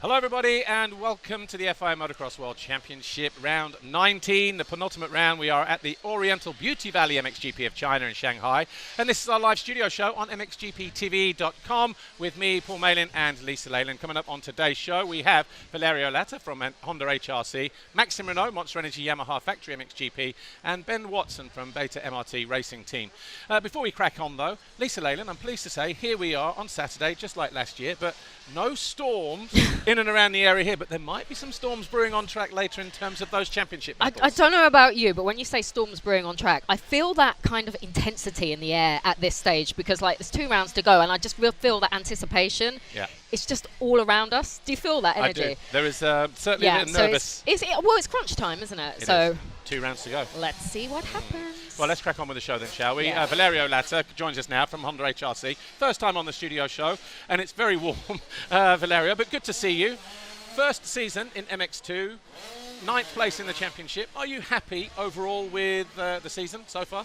Hello everybody and welcome to the FIA Motocross World Championship round 19, the penultimate round. We are at the Oriental Beauty Valley MXGP of China in Shanghai, and this is our live studio show on MXGPTV.com with me, Paul Malin, and Lisa Leyland. Coming up on today's show we have Valerio Lata from Honda HRC, Maxime Renaux, Monster Energy Yamaha Factory MXGP, and Ben Watson from Beta MRT Racing Team. Before we crack on though, Lisa Leyland, I'm pleased to say here we are on Saturday just like last year, but no storms in and around the area here, but there might be some storms brewing on track later in terms of those championship battles. I don't know about you, but when you say storms brewing on track, I feel that kind of intensity in the air at this stage because there's 2 rounds to go and I just feel that anticipation. Yeah. It's just all around us. Do you feel that energy? I do. There is certainly a bit nervous. It's crunch time, isn't it? It is. 2 rounds to go. Let's see what happens. Well, let's crack on with the show then, shall we? Yeah. Valerio Lata joins us now from Honda HRC. First time on the studio show, and it's very warm, Valerio, but good to see you. First season in MX2, 9th place in the championship. Are you happy overall with the season so far?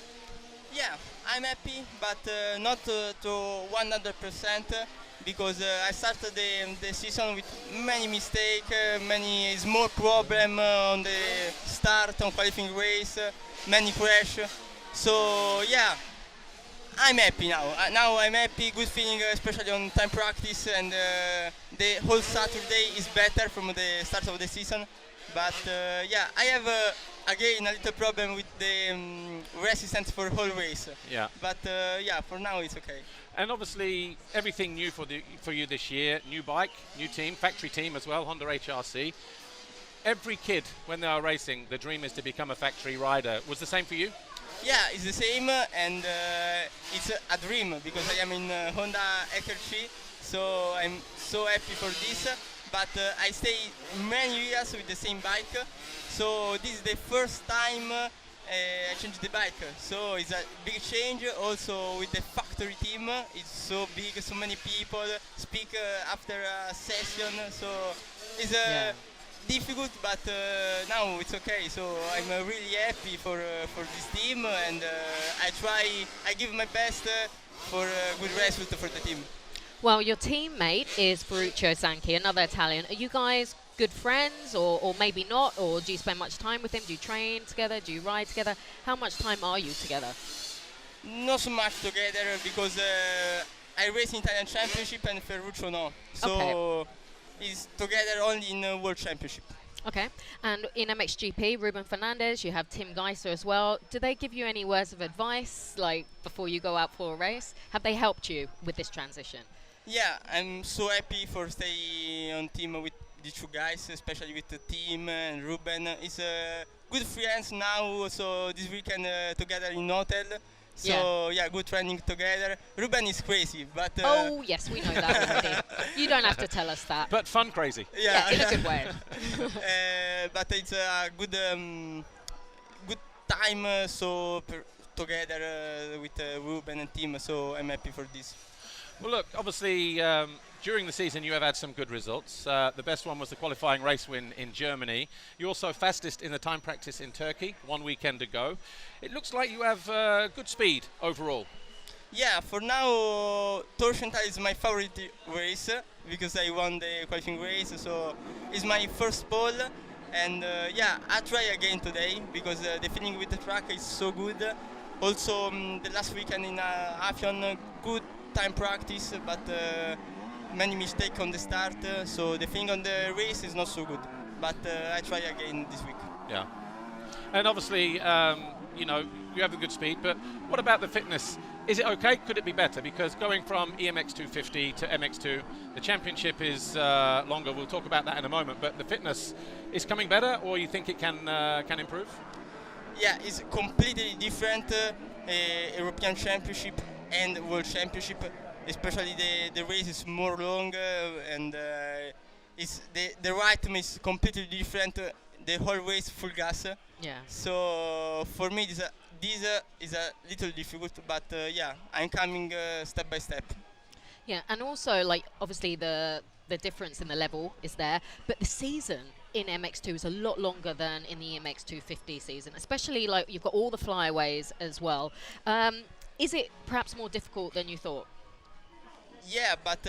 Yeah, I'm happy, but not to 100%. Because I started the season with many mistakes, many small problems on the start, on qualifying race, many crash. So yeah, I'm happy now. Now I'm happy, good feeling, especially on time practice, and the whole Saturday is better from the start of the season. But yeah, I have again a little problem with the resistance for whole race. Yeah. But yeah, for now it's okay. And obviously everything new for you this year, new bike, new team, factory team as well, Honda HRC. Every kid, when they are racing, the dream is to become a factory rider. Was the same for you? Yeah, it's the same, and it's a dream because I am in Honda HRC, so I'm so happy for this. But I stay many years with the same bike, so this is the first time I changed the bike. So it's a big change. Also with the factory team, it's so big, so many people speak after a session. So it's difficult, but now it's okay. So I'm really happy for this team, and I give my best for a good result for the team. Well, your teammate is Ferruccio Zanchi, another Italian. Are you guys good friends, or maybe not? Or do you spend much time with him? Do you train together? Do you ride together? How much time are you together? Not so much together because I race in Italian Championship and Ferruccio no. So he's together only in World Championship. Okay. And in MXGP, Ruben Fernandez, you have Tim Geiser as well. Do they give you any words of advice, before you go out for a race? Have they helped you with this transition? Yeah, I'm so happy for staying on team with the 2 guys, especially with the team and Ruben. It's good friends now, so this weekend together in hotel. So yeah, good training together. Ruben is crazy, but oh yes, we know that already. You don't have to tell us that. But fun crazy. Yeah, in a good way. But it's a good time together with Ruben and team. So I'm happy for this. Well, look, obviously, during the season you have had some good results. The best one was the qualifying race win in Germany. You're also fastest in the time practice in Turkey, 1 weekend ago. It looks like you have good speed overall. Yeah, for now, Oriental is my favorite race because I won the qualifying race, so it's my first pole. And yeah, I try again today because the feeling with the track is so good. Also, the last weekend in Afion, good time practice, but many mistakes on the start, so the thing on the race is not so good. But I try again this week. Yeah. And obviously, you know, you have a good speed, but what about the fitness? Is it okay? Could it be better? Because going from EMX 250 to MX2, the championship is longer. We'll talk about that in a moment, but the fitness is coming better, or you think it can improve? Yeah, it's completely different European Championship and World Championship, especially the race is more long and it's the rhythm is completely different. The whole race full gas. Yeah. So for me this is a little difficult, but yeah, I'm coming step by step. Yeah, and also obviously the difference in the level is there, but the season in MX2 is a lot longer than in the MX 250 season, especially you've got all the flyaways as well. Is it perhaps more difficult than you thought? Yeah, but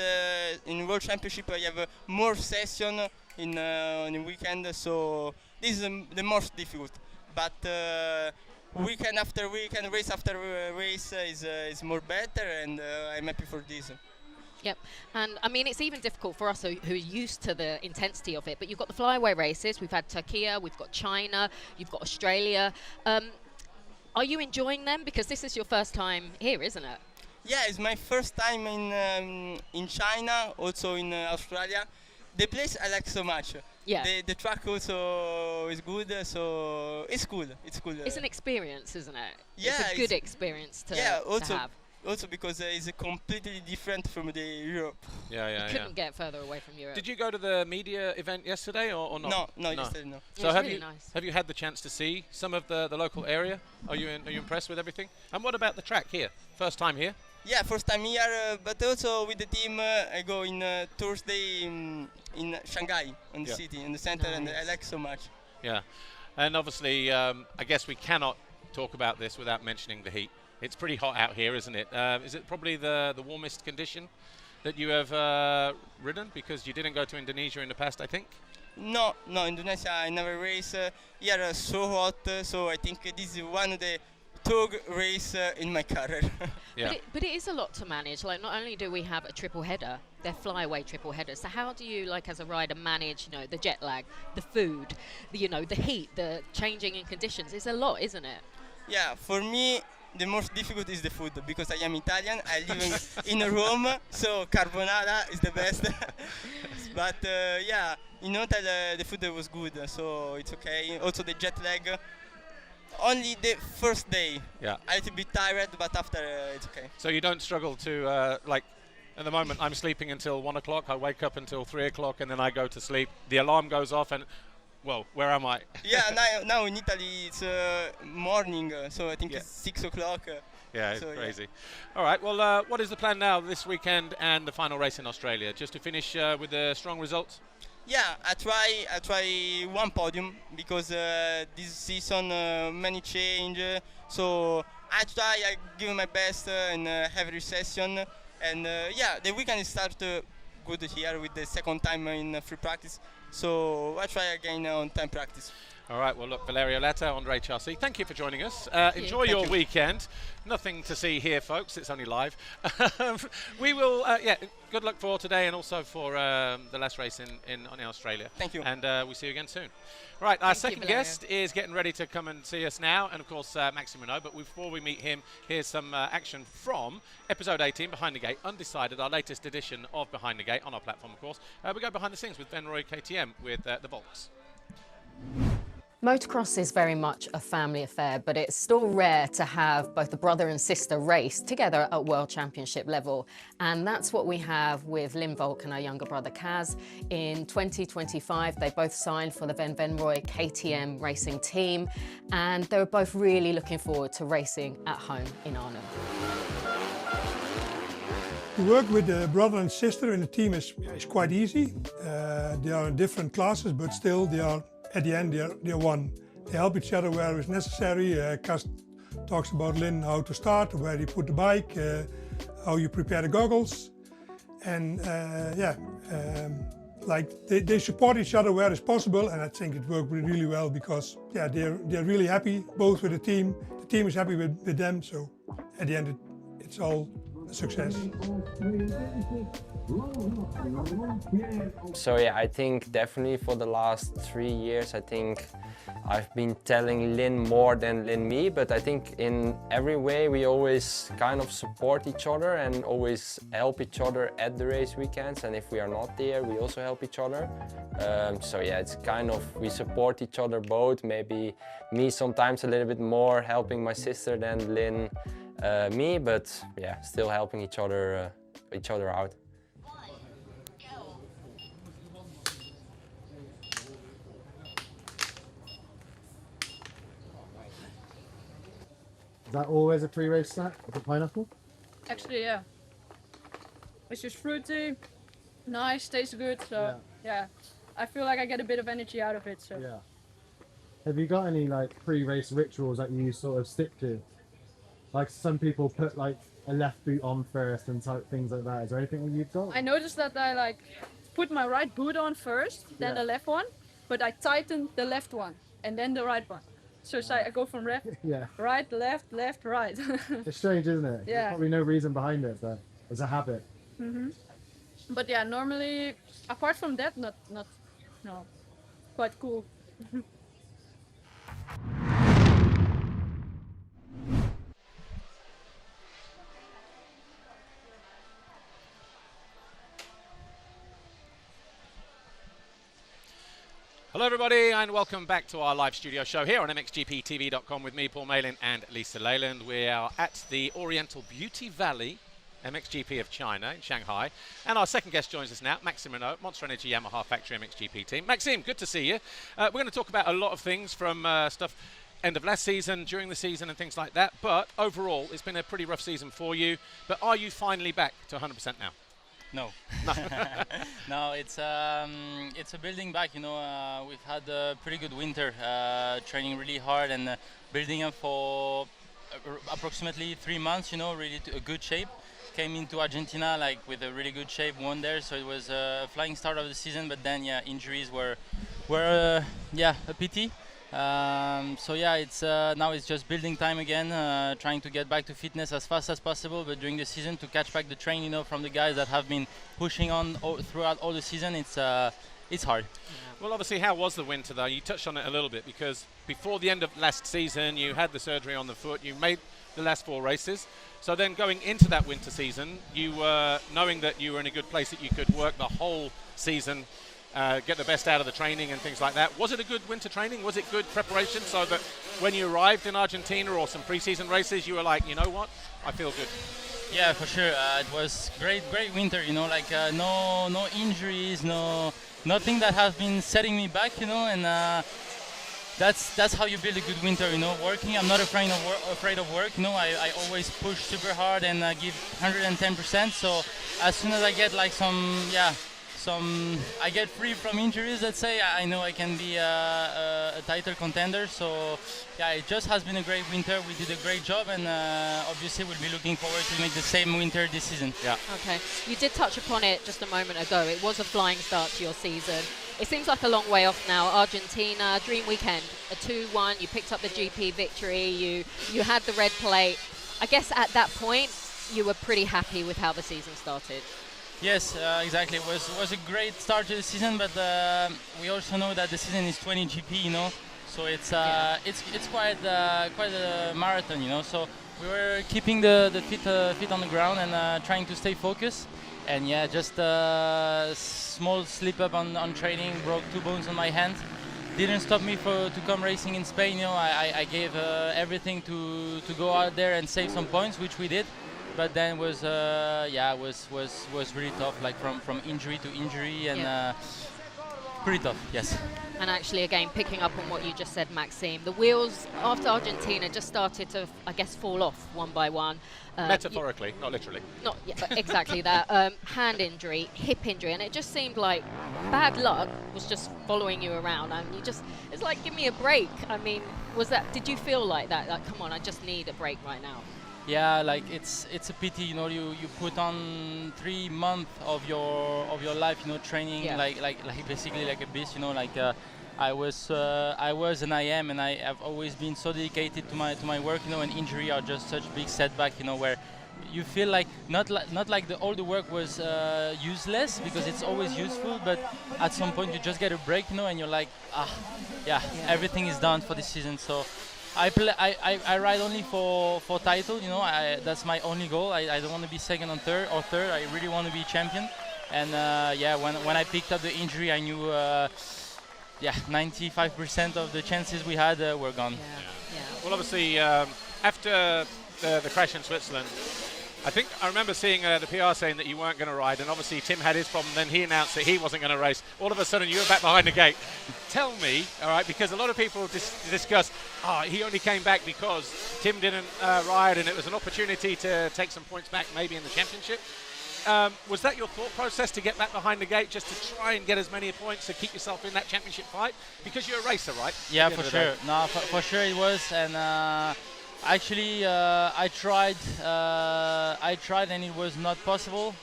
in World Championship I have more session in on the weekend, so this is the most difficult. But weekend after weekend, race after race is more better, and I'm happy for this. Yep, and I mean it's even difficult for us who are used to the intensity of it. But you've got the flyaway races. We've had Turkey, we've got China, you've got Australia. Are you enjoying them? Because this is your first time here, isn't it? Yeah, it's my first time in China, also in Australia. The place I like so much. Yeah. The track also is good, so it's cool. It's cool. It's an experience, isn't it? Yeah, it's a good experience to, yeah, to have. also because it's completely different from the Europe. Yeah. Couldn't get further away from Europe. Did you go to the media event yesterday or not? No, yesterday no. It So was have really you nice. have you had the chance to see some of the local area? Are you impressed with everything? And what about the track here? First time here? Yeah, first time here, but also with the team I go in Thursday in Shanghai, in the Yeah. city, in the center, and I Nice. like so much. Yeah, and obviously, I guess we cannot talk about this without mentioning the heat. It's pretty hot out here, isn't it? Is it probably the warmest condition that you have ridden? Because you didn't go to Indonesia in the past, I think. No, Indonesia I never race. Here so hot, so I think this is one of the third race in my career. Yeah. But it is a lot to manage. Like, not only do we have a triple header, they're flyaway triple headers. So how do you, like, as a rider, manage, the jet lag, the food, the heat, the changing in conditions? It's a lot, isn't it? Yeah, for me the most difficult is the food because I am Italian. I live in Rome, so carbonara is the best. But yeah, in hotel the food was good, so it's okay. Also the jet lag. Only the first day. Yeah. A little bit tired, but after it's okay. So you don't struggle to like. At the moment, I'm sleeping until 1 o'clock. I wake up until 3 o'clock, and then I go to sleep. The alarm goes off, and well, where am I? Yeah, now in Italy it's morning, so I think Yeah. it's 6 o'clock. Yeah, it's So, yeah. crazy. All right, well, what is the plan now this weekend and the final race in Australia? Just to finish with the strong results? Yeah, I try one podium because this season many change. So I give my best in every session, and yeah, the weekend start good here with the second time in free practice. So I try again on time practice. All right, well, look, Valerio Lata, Andre Chassis, thank you for joining us. you. Enjoy your you. weekend. Nothing to see here, folks. It's only live. We will, good luck for today and also for the last race in Australia. Thank you. And we'll see you again soon. Right, our Thank you, second Valerio. guest is getting ready to come and see us now, and of course, Maxime Renaux. But before we meet him, here's some action from episode 18, Behind the Gate, Undecided, our latest edition of Behind the Gate on our platform, of course. We go behind the scenes with Venroy KTM with the Volks. Motocross is very much a family affair, but it's still rare to have both the brother and sister race together at World Championship level. And that's what we have with Lynn Volk and her younger brother Kaz. In 2025, they both signed for the Venroy KTM racing team, and they were both really looking forward to racing at home in Arnhem. To work with the brother and sister in the team is quite easy. They are in different classes, but still they are, at the end, they're one. They help each other where it's necessary. Kaz talks about Lynn, how to start, where you put the bike, how you prepare the goggles. And they support each other where it's possible, and I think it worked really well because they're really happy both with the team. The team is happy with them, so at the end it's all a success. So yeah, I think definitely for the last 3 years, I think I've been telling Lynn more than Lynn me, but I think in every way we always kind of support each other and always help each other at the race weekends, and if we are not there, we also help each other. So yeah, it's kind of, we support each other both, maybe me sometimes a little bit more helping my sister than Lynn me, but yeah, still helping each other out. Is that always a pre-race snack? Is it pineapple? Actually, yeah. It's just fruity, nice, tastes good. So yeah, I feel like I get a bit of energy out of it. So Yeah. Have you got any like pre-race rituals that you sort of stick to? Like some people put like a left boot on first and type things like that. Is there anything that you've got? I noticed that I like put my right boot on first, then the left one, but I tighten the left one and then the right one. So it's like I go from left, Yeah. right, left, left, right. It's strange, isn't it? Yeah. There's probably no reason behind it, but it's a habit. But yeah, normally, apart from that, no, quite cool. Hello everybody and welcome back to our live studio show here on MXGPTV.com with me, Paul Malin and Lisa Leyland. We are at the Oriental Beauty Valley MXGP of China in Shanghai. And our second guest joins us now, Maxime Renaux, Monster Energy Yamaha Factory MXGP team. Maxime, good to see you. We're going to talk about a lot of things from stuff end of last season, during the season and things like that. But overall, it's been a pretty rough season for you. But are you finally back to 100% now? No, no, it's a building back. You know, we've had a pretty good winter, training really hard and building up for approximately 3 months. You know, really a good shape. Came into Argentina like with a really good shape, won there, so it was a flying start of the season. But then, yeah, injuries were a pity. So yeah, it's now it's just building time again, trying to get back to fitness as fast as possible. But during the season, to catch back the train, you know, from the guys that have been pushing on throughout all the season, it's hard. Well, obviously, how was the winter though? You touched on it a little bit because before the end of last season, you had the surgery on the foot. You made the last 4 races. So then going into that winter season, you were knowing that you were in a good place, that you could work the whole season, get the best out of the training and things like that. Was it a good winter training? Was it good preparation so that when you arrived in Argentina or some pre-season races, you were like, you know what, I feel good? Yeah, for sure. It was great winter. You know, like no injuries, nothing that has been setting me back. You know, and that's how you build a good winter. You know, working. I'm not afraid of work. You know, I always push super hard and give 110%. So as soon as I get like I get free from injuries, let's say, I know I can be a title contender. So yeah, it just has been a great winter. We did a great job, and obviously we'll be looking forward to make the same winter this season. Yeah. Okay, you did touch upon it just a moment ago. It was a flying start to your season. It seems like a long way off now. Argentina, dream weekend, a 2-1. You picked up the GP victory. You had the red plate. I guess at that point you were pretty happy with how the season started. Yes, exactly. It was a great start to the season, but we also know that the season is 20 GP, you know, so it's quite a marathon, you know. So we were keeping the feet on the ground and trying to stay focused. And yeah, just a small slip up on training, broke 2 bones on my hand. Didn't stop me to come racing in Spain. You know, I gave everything to go out there and save some points, which we did. But then was really tough, like from injury to injury, and pretty tough, yes. And actually, again, picking up on what you just said, Maxime, the wheels after Argentina just started to, I guess, fall off one by one. Metaphorically, not literally. Not yeah, but exactly that. Hand injury, hip injury, and it just seemed like bad luck was just following you around, and it's like, give me a break. I mean, did you feel like that? Like, come on, I just need a break right now. Yeah, like it's a pity, you know. You put on 3 months of your life, you know, training like basically like a beast, you know. Like I was and I am, and I have always been so dedicated to my work, you know. And injury are just such big setback, you know, where you feel like not like all the work was useless, because it's always useful, but at some point you just get a break, you know, and you're like, everything is done for this season. So I ride only for title, you know. That's my only goal. I don't want to be second or third. I really want to be champion. And when I picked up the injury, I knew 95% of the chances we had were gone. Yeah. Well, obviously, after the crash in Switzerland, I remember seeing the PR saying that you weren't going to ride, and obviously Tim had his problem. Then he announced that he wasn't going to race. All of a sudden, you were back behind the gate. Tell me, all right, because a lot of people discuss, he only came back because Tim didn't ride, and it was an opportunity to take some points back, maybe in the championship. Was that your thought process, to get back behind the gate, just to try and get as many points to keep yourself in that championship fight? Because you're a racer, right? Yeah, for sure. No, for sure it was, and. Actually, I tried and it was not possible.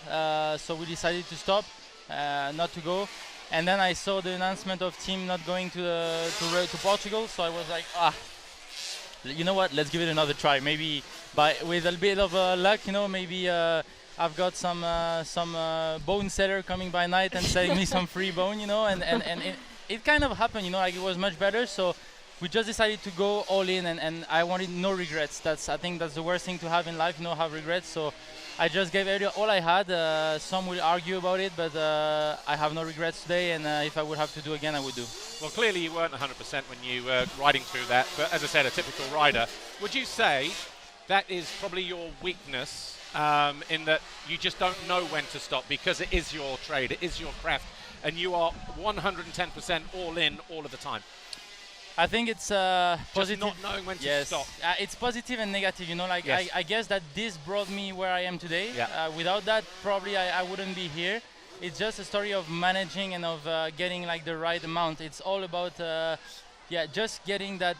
So we decided to stop, not to go. And then I saw the announcement of team not going to Portugal. So I was like, you know what? Let's give it another try. Maybe with a bit of luck, you know, maybe I've got some bone seller coming by night and selling me some free bone, you know. And it kind of happened, you know. Like it was much better. So we just decided to go all in, and I wanted no regrets. I think that's the worst thing to have in life, you know, have regrets. So I just gave all I had. Some will argue about it, but I have no regrets today, and if I would have to do again, I would do. Well, clearly you weren't 100% when you were riding through that, but as I said, a typical rider. Would you say that is probably your weakness, in that you just don't know when to stop, because it is your trade, it is your craft, and you are 110% all in all of the time? I think it's positive. Not knowing when to stop. It's positive and negative, you know. Like yes. I guess that this brought me where I am today. Yeah. Without that, probably I wouldn't be here. It's just a story of managing and of getting like the right amount. It's all about just getting that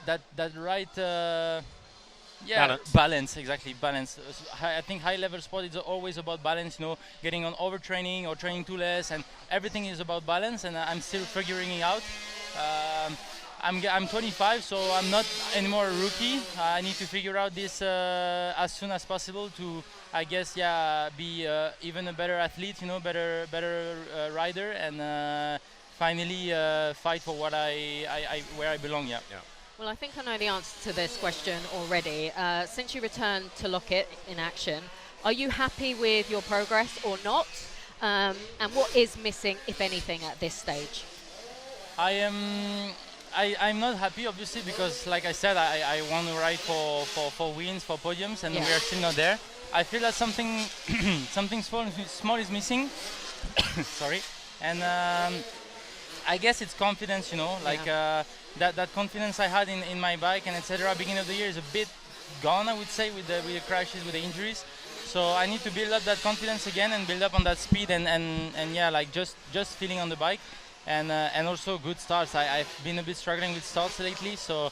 right balance. Exactly, balance. I think high level sport is always about balance, you know, getting on overtraining or training too less, and everything is about balance, and I'm still figuring it out. I'm 25, so I'm not anymore a rookie. I need to figure out this as soon as possible to, I guess, be even a better athlete, you know, better rider, and finally fight for what where I belong. Yeah. Well, I think I know the answer to this question already. Since you returned to Lockett in action, are you happy with your progress or not? And what is missing, if anything, at this stage? I'm not happy, obviously, because, like I said, I want to ride for wins, for podiums, and we are still not there. I feel that something small is missing. Sorry, and I guess it's confidence, you know, like that confidence I had in my bike and etc. Beginning of the year is a bit gone, I would say, with the crashes, with the injuries. So I need to build up that confidence again and build up on that speed and like just feeling on the bike. And also good starts. I've been a bit struggling with starts lately, so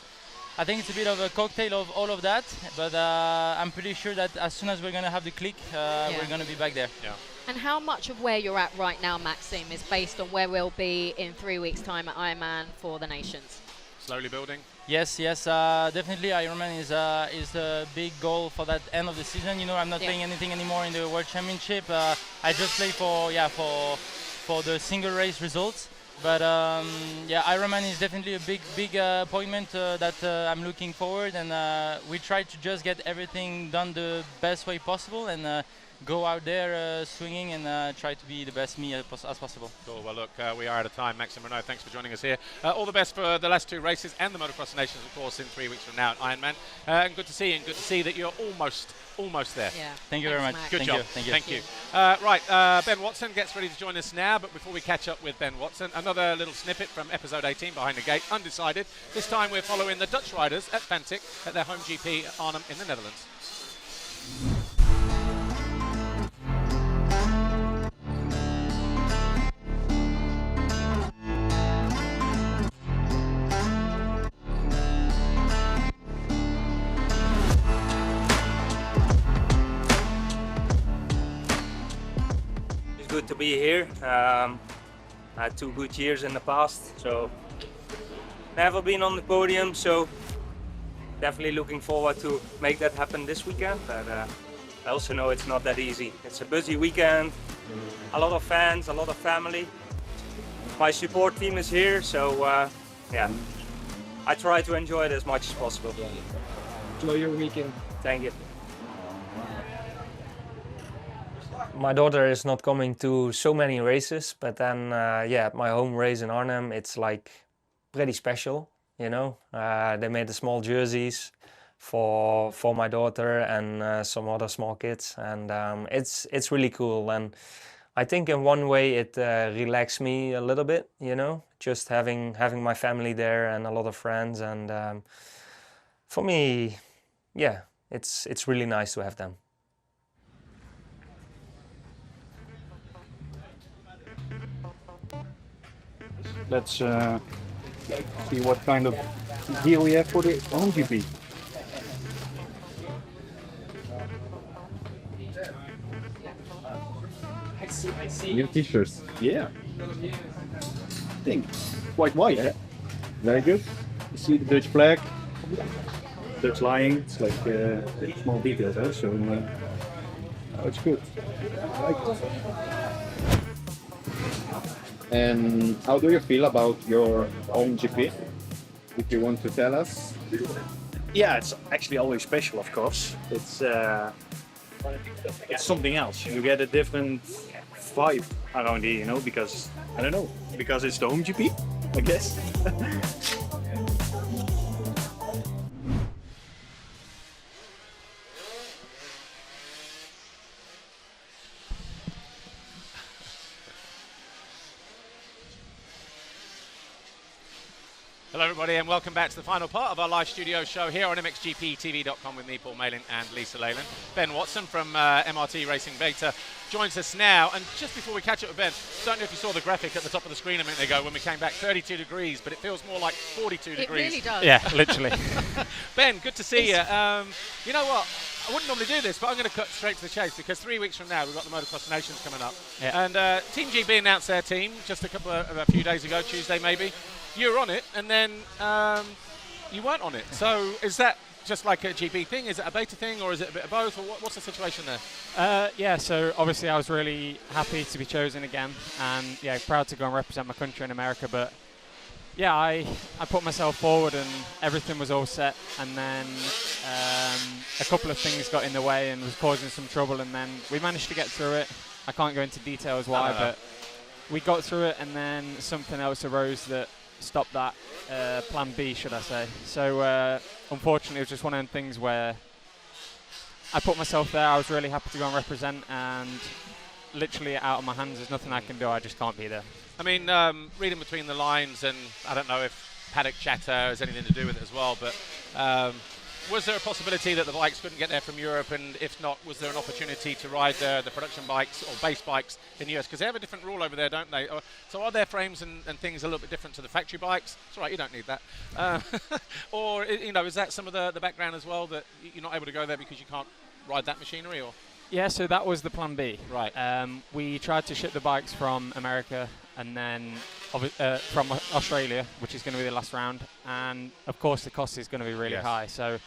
I think it's a bit of a cocktail of all of that. But I'm pretty sure that as soon as we're going to have the click, we're going to be back there. Yeah. And how much of where you're at right now, Maxime, is based on where we'll be in 3 weeks' time at Ironman for the Nations? Slowly building? Yes, definitely. Ironman is a big goal for that end of the season. You know, I'm not playing anything anymore in the World Championship. I just play for the single race results. But Ironman is definitely a big appointment that I'm looking forward, and we try to just get everything done the best way possible and go out there swinging and try to be the best me as possible. Cool. Well, look, we are out of time. Maxime Renaux, thanks for joining us here. All the best for the last two races and the Motocross Nations, of course, in 3 weeks from now at Ironman. And good to see you, and good to see that you're almost there. Yeah. Thank you very much. Good job. Thank you. Right, Ben Watson gets ready to join us now, but before we catch up with Ben Watson, another little snippet from episode 18, Behind the Gate, Undecided. This time we're following the Dutch riders at Fantic at their home GP Arnhem in the Netherlands. Good to be here. I had 2 good years in the past, so never been on the podium, so definitely looking forward to make that happen this weekend. But I also know it's not that easy. It's a busy weekend, a lot of fans, a lot of family. My support team is here, so I try to enjoy it as much as possible. Enjoy your weekend. Thank you. My daughter is not coming to so many races, but then my home race in Arnhem, it's like pretty special, you know. They made the small jerseys for my daughter and some other small kids, and it's really cool. And I think in one way it relaxed me a little bit, you know, just having my family there and a lot of friends, and for me, it's really nice to have them. Let's see what kind of gear we have for the home GP. New t-shirts. Yeah. I think quite white. Eh? Very good. You see the Dutch flag, Dutch lion. It's like small details, eh? So it's good. I like it. And how do you feel about your own GP? If you want to tell us. Yeah, it's actually always special, of course. It's something else. You get a different vibe around here, you know, because I don't know, because it's the home GP, I guess. Hello everybody and welcome back to the final part of our live studio show here on MXGPTV.com with me, Paul Malin, and Lisa Leyland. Ben Watson from MRT Racing Beta joins us now, and just before we catch up with Ben, don't know if you saw the graphic at the top of the screen a minute ago when we came back, 32 degrees, but it feels more like 42 degrees. It really does. Yeah, literally. Ben, good to see you. You know what? I wouldn't normally do this, but I'm going to cut straight to the chase because 3 weeks from now we've got the Motocross Nations coming up. Yeah. And Team GB announced their team just a few days ago, Tuesday maybe. You were on it, and then you weren't on it. So is that just like a GB thing? Is it a beta thing, or is it a bit of both? Or what's the situation there? Yeah, so obviously I was really happy to be chosen again, and yeah, proud to go and represent my country in America. But yeah, I put myself forward, and everything was all set, and then a couple of things got in the way and was causing some trouble, and then we managed to get through it. I can't go into details why, but we got through it, and then something else arose that stopped that, plan B, should I say. So unfortunately it was just one of them things where I put myself there. I was really happy to go and represent, and literally out of my hands, there's nothing I can do. I just can't be there. I mean, reading between the lines, and I don't know if paddock chatter has anything to do with it as well, but was there a possibility that the bikes couldn't get there from Europe, and if not, was there an opportunity to ride the production bikes or base bikes in the US? Because they have a different rule over there, don't they? So are their frames and things a little bit different to the factory bikes? It's all right, you don't need that. Or, you know, is that some of the background as well, that you're not able to go there because you can't ride that machinery? Or Yeah, so that was the plan B. Right. We tried to ship the bikes from America and then from Australia, which is going to be the last round. And of course the cost is going to be really high. So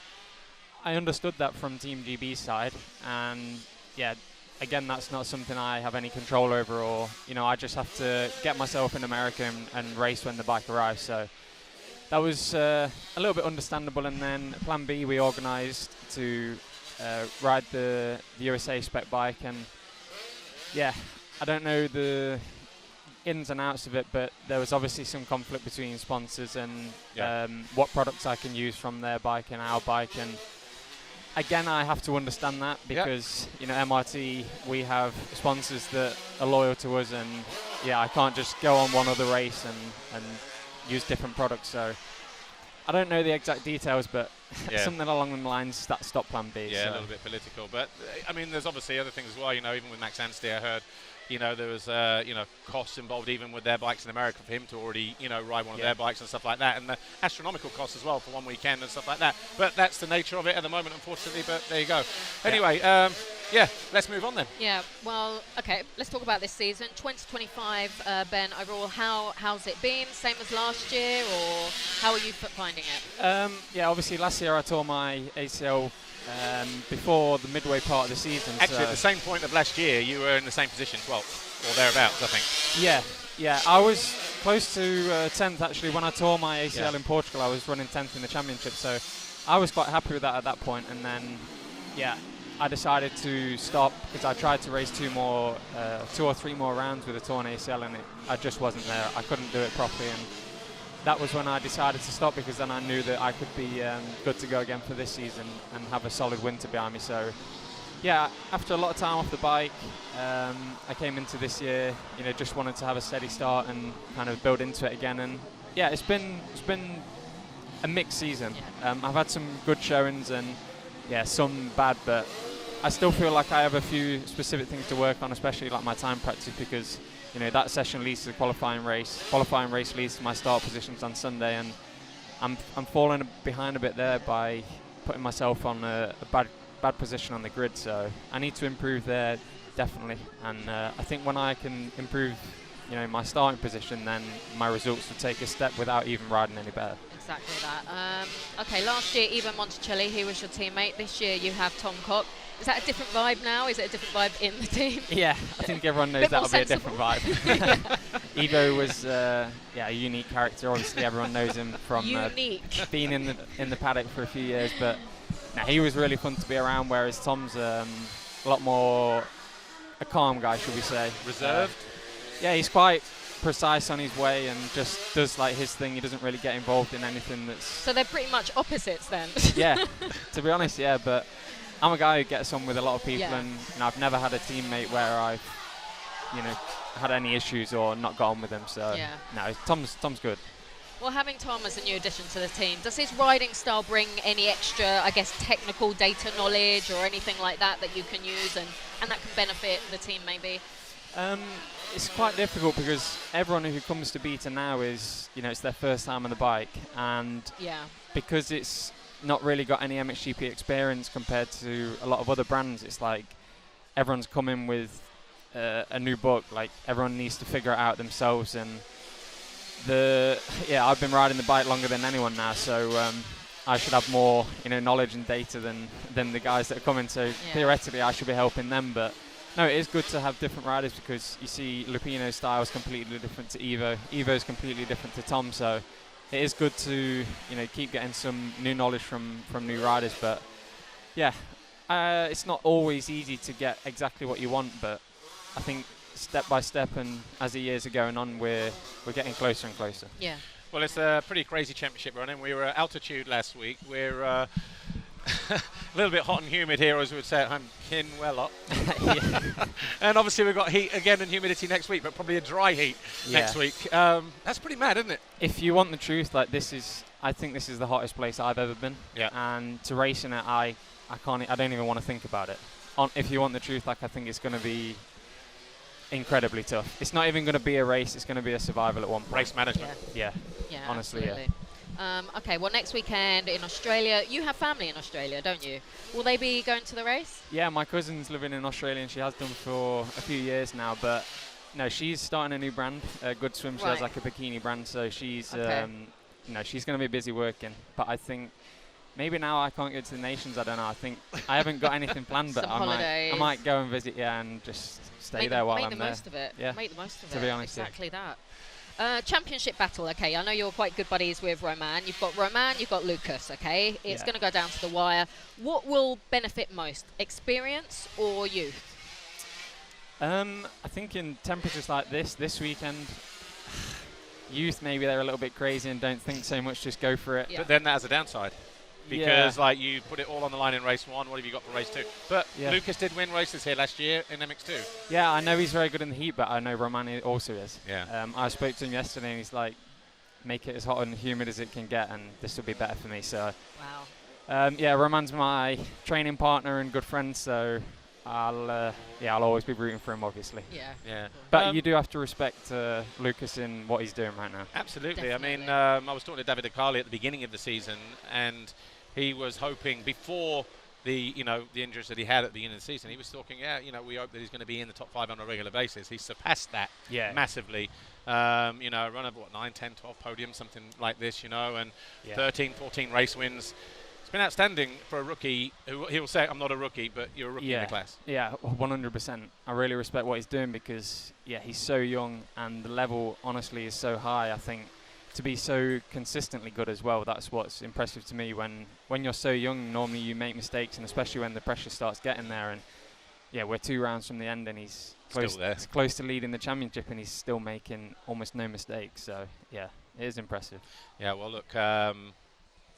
I understood that from Team GB's side. And yeah, again, that's not something I have any control over, or, you know, I just have to get myself in America and race when the bike arrives. So that was a little bit understandable. And then plan B, we organised to ride the USA spec bike, and yeah, I don't know the ins and outs of it, but there was obviously some conflict between sponsors and what products I can use from their bike and our bike. And again, I have to understand that because you know, MRT, we have sponsors that are loyal to us, and yeah, I can't just go on one other race and use different products. So I don't know the exact details, but something along the lines that stopped plan B. Yeah, so a little bit political, but I mean, there's obviously other things as well. You know, even with Max Anstey, I heard, you know, there was you know, costs involved even with their bikes in America for him to already, you know, ride one of their bikes and stuff like that, and the astronomical costs as well for one weekend and stuff like that. But that's the nature of it at the moment, unfortunately. But there you go. Anyway, let's move on then. Yeah, well, okay, let's talk about this season. 2025, Ben, overall, how's it been? Same as last year, or how are you finding it? Yeah, obviously last year I tore my ACL before the midway part of the season. Actually, at the same point of last year, you were in the same position, 12th or thereabouts, I think. Yeah, I was close to 10th actually when I tore my ACL in Portugal. I was running 10th in the championship, so I was quite happy with that at that point. And then, I decided to stop because I tried to race 2 or 3 more rounds with a torn ACL, and I just wasn't there. I couldn't do it properly, and that was when I decided to stop, because then I knew that I could be good to go again for this season and have a solid winter behind me. So yeah, after a lot of time off the bike, I came into this year, you know, just wanted to have a steady start and kind of build into it again. And yeah, it's been a mixed season. I've had some good showings and some bad, but I still feel like I have a few specific things to work on, especially like my time practice, because you know, that session leads to the qualifying race. Qualifying race leads to my start positions on Sunday, and I'm falling behind a bit there by putting myself on a bad position on the grid. So I need to improve there definitely. And I think when I can improve, my starting position, then my results will take a step without even riding any better. Exactly that. Okay, last year, Ivan Monticelli, he was your teammate. This year, you have Tom Cock. Is that a different vibe now? Is it a different vibe in the team? Yeah, I think everyone knows that'll be a different vibe. Evo was a unique character. Obviously, everyone knows him from being in the paddock for a few years. But no, he was really fun to be around. Whereas Tom's a lot more a calm guy, should we say? Reserved. Yeah, he's quite precise on his way and just does like his thing. He doesn't really get involved in anything that's. So they're pretty much opposites then. Yeah, to be honest, yeah. But I'm a guy who gets on with a lot of people, Yeah. and I've never had a teammate where I've, had any issues or not got on with him. So Yeah. no, Tom's good. Well, having Tom as a new addition to the team, does his riding style bring any extra, I guess, technical data knowledge or anything like that that you can use and that can benefit the team maybe? It's quite difficult because everyone who comes to Beta now is, it's their first time on the bike, and Yeah. because it's not really got any MXGP experience compared to a lot of other brands, it's like everyone's coming with a new book. Like everyone needs to figure it out themselves, and I've been riding the bike longer than anyone now, so I should have more knowledge and data than the guys that are coming. So theoretically, I should be helping them, but. No, it is good to have different riders because you see Lupino's style is completely different to Evo. Evo's completely different to Tom, so it is good to keep getting some new knowledge from new riders. But yeah, it's not always easy to get exactly what you want, but I think step by step and as the years are going on, we're getting closer and closer. Yeah. Well, it's a pretty crazy championship running. We were at altitude last week. We're a little bit hot and humid here, as we would say at home, up. And obviously we've got heat again and humidity next week, but probably a dry heat next week. That's pretty mad, isn't it? If you want the truth, I think this is the hottest place I've ever been. Yeah. And to race in it, I don't even want to think about it. If you want the truth, I think it's going to be incredibly tough. It's not even going to be a race, it's going to be a survival at one point. Race management. Yeah. Honestly, absolutely. Okay, well, next weekend in Australia, you have family in Australia, don't you? Will they be going to the race? Yeah, my cousin's living in Australia and she has done for a few years now, but no, she's starting a new brand, Good Swim. She has like a bikini brand, so she's she's going to be busy working. But I think maybe now I can't go to the Nations. I don't know. I think I haven't got anything planned, but I might go and visit, and just stay there while I'm there. Make the most of it. Yeah. Make the most of it. To be honest, exactly that. Championship battle, okay. I know you're quite good buddies with Roman. You've got Roman, you've got Lucas, okay. It's going to go down to the wire. What will benefit most, experience or youth? I think in temperatures like this weekend, youth maybe they're a little bit crazy and don't think so much, just go for it. But then that has a downside. Because you put it all on the line in race 1, what have you got for race 2? But Lucas did win races here last year in MX2. Yeah, I know he's very good in the heat, but I know Roman also is. Yeah. I spoke to him yesterday and he's like, make it as hot and humid as it can get and this will be better for me. So, wow. Roman's my training partner and good friend, so I'll always be rooting for him, obviously. Yeah. But you do have to respect Lucas in what he's doing right now. Absolutely. Definitely. I mean, I was talking to David Acali at the beginning of the season, and he was hoping before the injuries that he had at the beginning of the season, he was talking, we hope that he's going to be in the top 5 on a regular basis. He's surpassed that massively. Run of 9, 10, 12 podiums, something like this, and 13, 14 race wins. It's been outstanding for a rookie. He'll say, I'm not a rookie, but you're a rookie in the class. Yeah, 100%. I really respect what he's doing because, he's so young and the level, honestly, is so high. I think to be so consistently good as well, that's what's impressive to me. When you're so young, normally you make mistakes, and especially when the pressure starts getting there. And we're 2 rounds from the end, and he's close to leading the championship, and he's still making almost no mistakes. So, it is impressive. Yeah, well, look,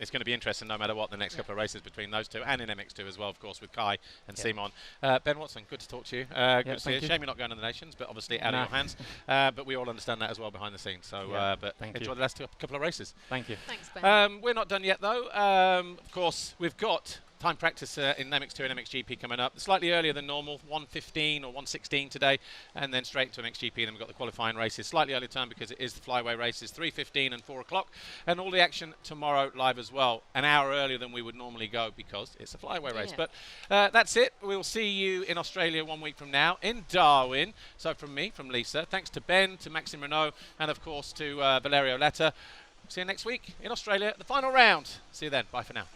it's going to be interesting no matter what the next couple of races between those two, and in MX2 as well, of course, with Kai and Simon. Ben Watson, good to talk to you. Good to see you. Shame you're not going to the Nations, but obviously out of your hands. But we all understand that as well behind the scenes. So, but enjoy the last couple of races. Thank you. Thanks, Ben. We're not done yet, though. Of course, we've got time practice in MX2 and MXGP coming up. Slightly earlier than normal, 1:15 or 1:16 today, and then straight to MXGP. And then we've got the qualifying races. Slightly early time because it is the flyway races, 3:15 and 4 o'clock. And all the action tomorrow live as well, an hour earlier than we would normally go because it's a flyway race. But that's it. We'll see you in Australia 1 week from now in Darwin. So from me, from Lisa, thanks to Ben, to Maxime Renaux, and of course to Valerio Lata. See you next week in Australia, the final round. See you then. Bye for now.